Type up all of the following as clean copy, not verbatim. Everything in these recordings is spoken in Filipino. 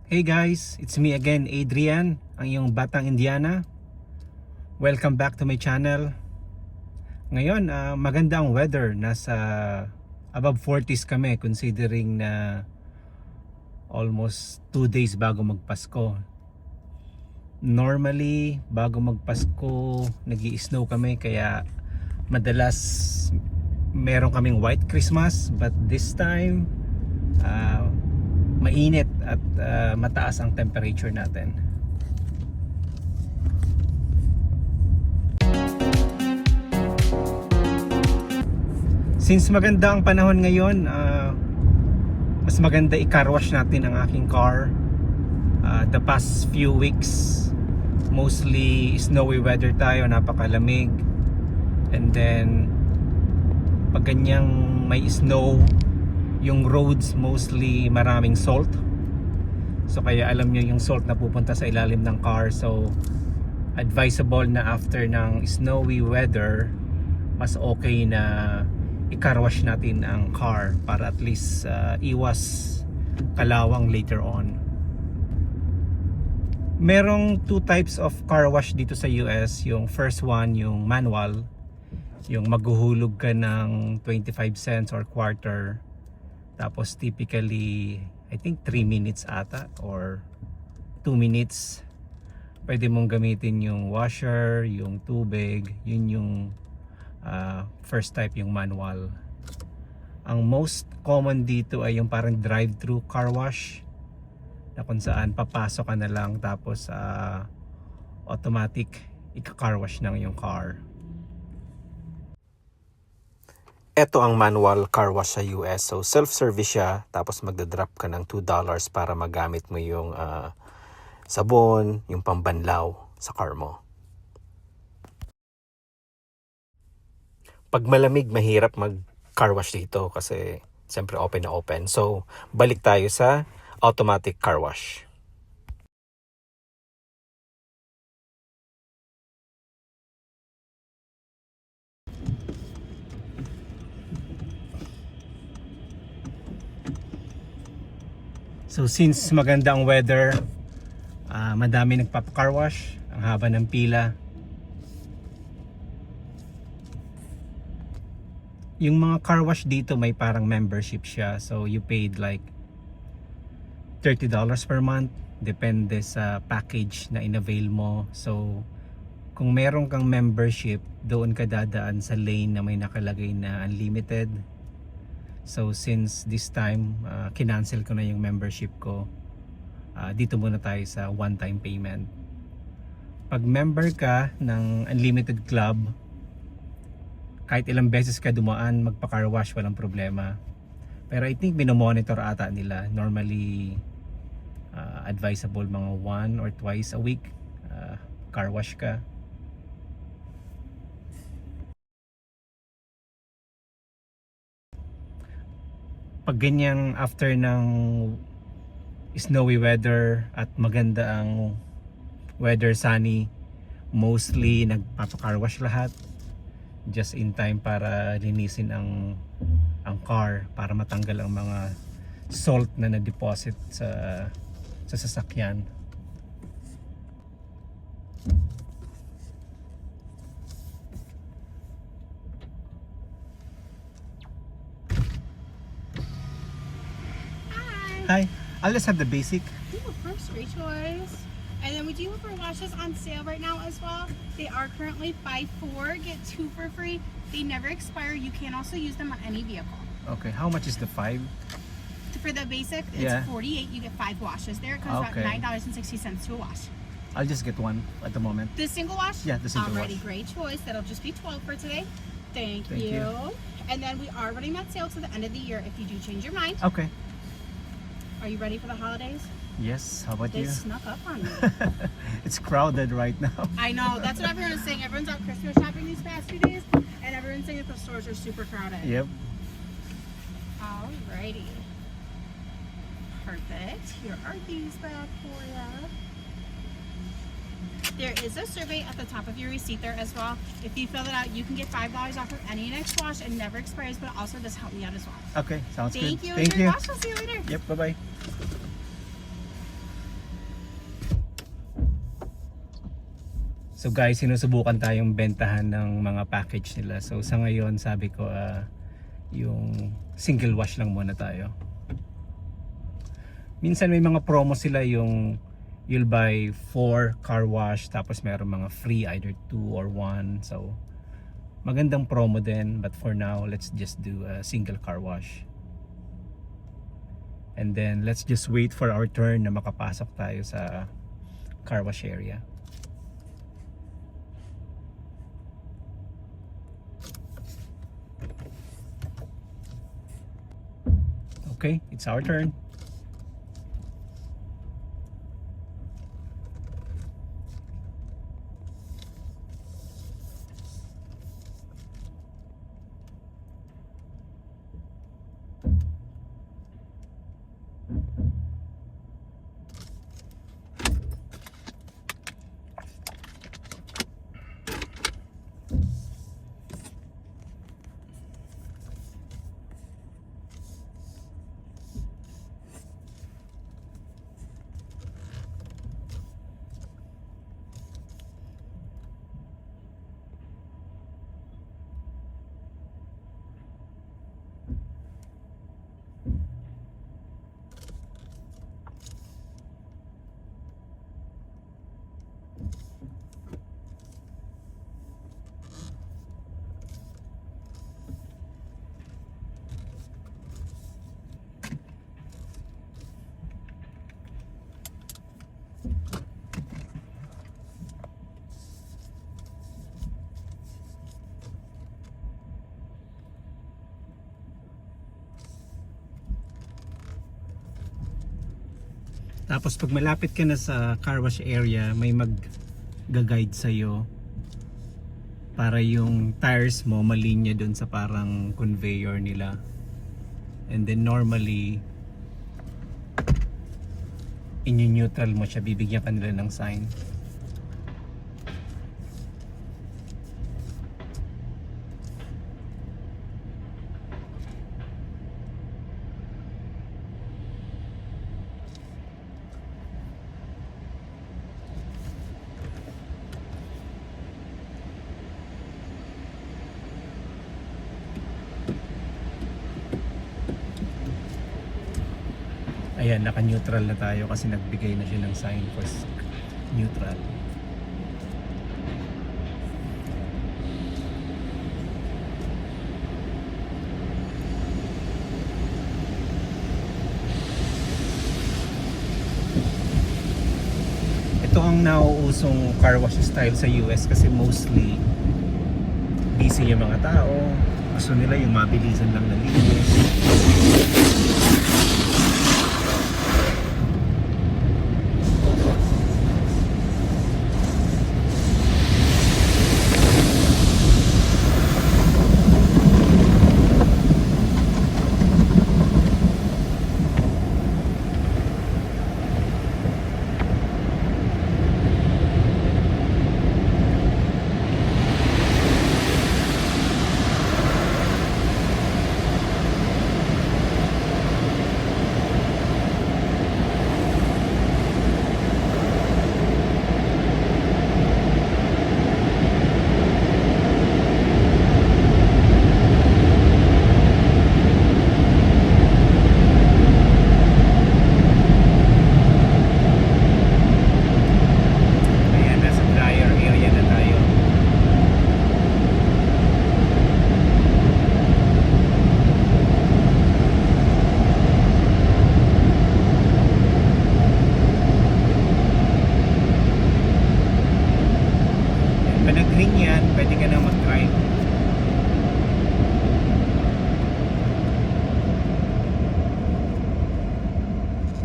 Hey guys, it's me again, Adrian, ang iyong batang Indiana. Welcome back to my channel. Ngayon, maganda ang weather. Nasa above 40s kami considering na almost 2 days bago magpasko. Normally, bago magpasko, nag-i-snow kami kaya madalas meron kaming white Christmas. But this time, mainit at mataas ang temperature natin. Since maganda ang panahon ngayon, mas maganda i-car wash natin ang aking car. The past few weeks, mostly snowy weather tayo, napakalamig. And then pag ganyang may snow, yung roads mostly maraming salt. So kaya alam nyo yung salt na pupunta sa ilalim ng car. So advisable na after ng snowy weather, mas okay na i-car wash natin ang car para at least iwas kalawang later on. Merong two types of car wash dito sa US. Yung first one, yung manual, yung maghuhulog ka ng 25 cents or quarter. Tapos typically, I think 3 minutes ata or 2 minutes. Pwede mong gamitin yung washer, yung tubig. Yun yung first type, yung manual. Ang most common dito ay yung parang drive-thru car wash, na kung saan papasok ka na lang tapos automatic ika-car wash ng yung car. Ito ang manual car wash sa US. So self-service siya, tapos magdadrop ka ng $2 para magamit mo yung sabon, yung pambanlaw sa car mo. Pag malamig, mahirap mag-car wash dito kasi siyempre open na open. So balik tayo sa automatic car wash. So since maganda ang weather, madami nagpapa-car wash, ang haba ng pila. Yung mga car wash dito may parang membership siya. So you paid like $30 per month, depende sa package na inavail mo. So kung meron kang membership, doon ka dadaan sa lane na may nakalagay na unlimited. So since this time, kinancel ko na yung membership ko. Dito muna tayo sa one-time payment. Pag member ka ng unlimited club, kahit ilang beses ka dumaan magpa-car wash, walang problema. Pero I think minomonitor ata nila. Normally, advisable mga 1 or twice a week car wash ka. Pag ganyang after ng snowy weather at maganda ang weather, sunny, mostly nagpapa-car wash lahat just in time para linisin ang car, para matanggal ang mga salt na na-deposit sa sasakyan. Hi, I'll just have the basic. Ooh, of course, great choice. And then we do have our washes on sale right now as well. They are currently buy 4, get 2 for free. They never expire. You can also use them on any vehicle. Okay, how much is the 5? For the basic, it's Yeah. $48. You get 5 washes there. It comes Okay. about $9.60 to a wash. I'll just get one at the moment. The single wash? Yeah, the single Alrighty, wash. great choice. That'll just be 12 for today. Thank Thank you. And then we are running that sale to the end of the year if you do change your mind. Okay. Are you ready for the holidays? Yes, how about They you? snuck up on me. It's crowded right now. I know. That's what everyone's saying. Everyone's out Christmas shopping these past few days, and everyone's saying that the stores are super crowded. Yep. Alrighty. Perfect. Here are these back for ya. There is a survey at the top of your receipt there as well. If you fill it out, you can get $5 off of any next wash and never expires, but it also does help me out as well. Okay, sounds Thank good. you. Thank Enjoy you. your wash. We'll see you later. Yep, bye-bye. So guys, sinusubukan tayong bentahan ng mga package nila. So sa ngayon, sabi ko yung single wash lang muna tayo. Minsan may mga promo sila, yung you'll buy 4 car wash tapos meron mga free either 2 or 1. So magandang promo din, but for now let's just do a single car wash. And then let's just wait for our turn na makapasok tayo sa car wash area. Okay, it's our turn. Tapos pag malapit ka na sa car wash area, may mag-guide sa'yo para yung tires mo malinya dun sa parang conveyor nila. And then normally in-neutral mo siya, bibigyan ka nila ng sign. Ayan, naka-neutral na tayo kasi nagbigay na siya ng sign for neutral. Ito ang nauusong car wash style sa US kasi mostly busy yung mga tao. Gusto nila yung mabilisan lang na linis.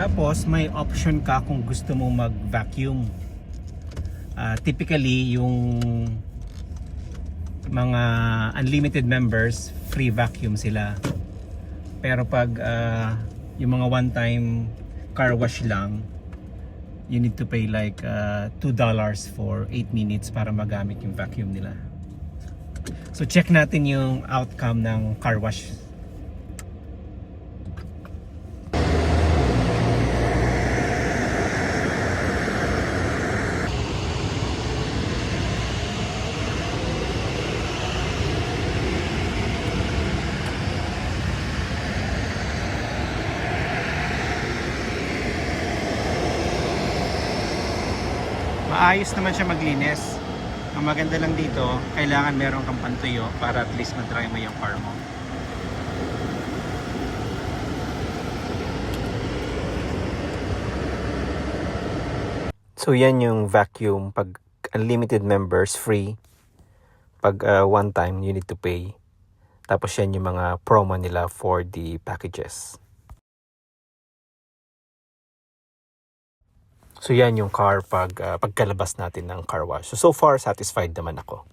Tapos may option ka kung gusto mo mag-vacuum. Typically yung mga unlimited members, free vacuum sila. Pero pag yung mga one-time car wash lang, you need to pay like $2 for 8 minutes para magamit yung vacuum nila. So check natin yung outcome ng car wash. maayos naman siya maglinis. Ang maganda lang dito, kailangan meron kang pantuyo para at least matry mo yung car mo. So yan yung vacuum. Pag unlimited members, free. Pag one time, you need to pay. Tapos yan yung mga promo nila for the packages. So yan yung car pagkalabas natin ng car wash. So far, satisfied naman ako.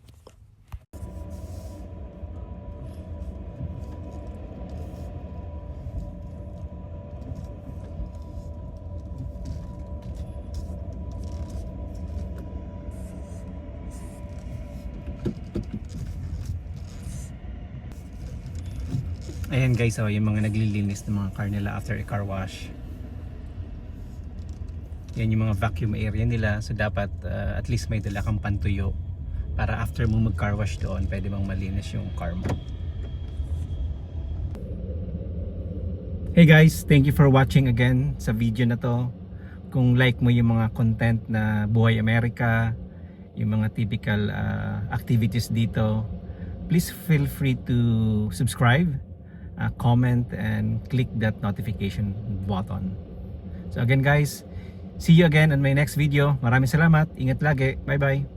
Ayan guys, oh, yung mga naglilinis ng mga car nila after a car wash. Yan yung mga vacuum area nila. So dapat at least may dala kang pantuyo para after mo mag car wash doon, pwede bang malinis yung car mo. Hey guys, thank you for watching again sa video na to. Kung like mo yung mga content na Buhay Amerika, yung mga typical activities dito, please feel free to subscribe, comment, and click that notification button. So again guys, see you again on my next video. Maraming salamat. Ingat lagi. Bye bye.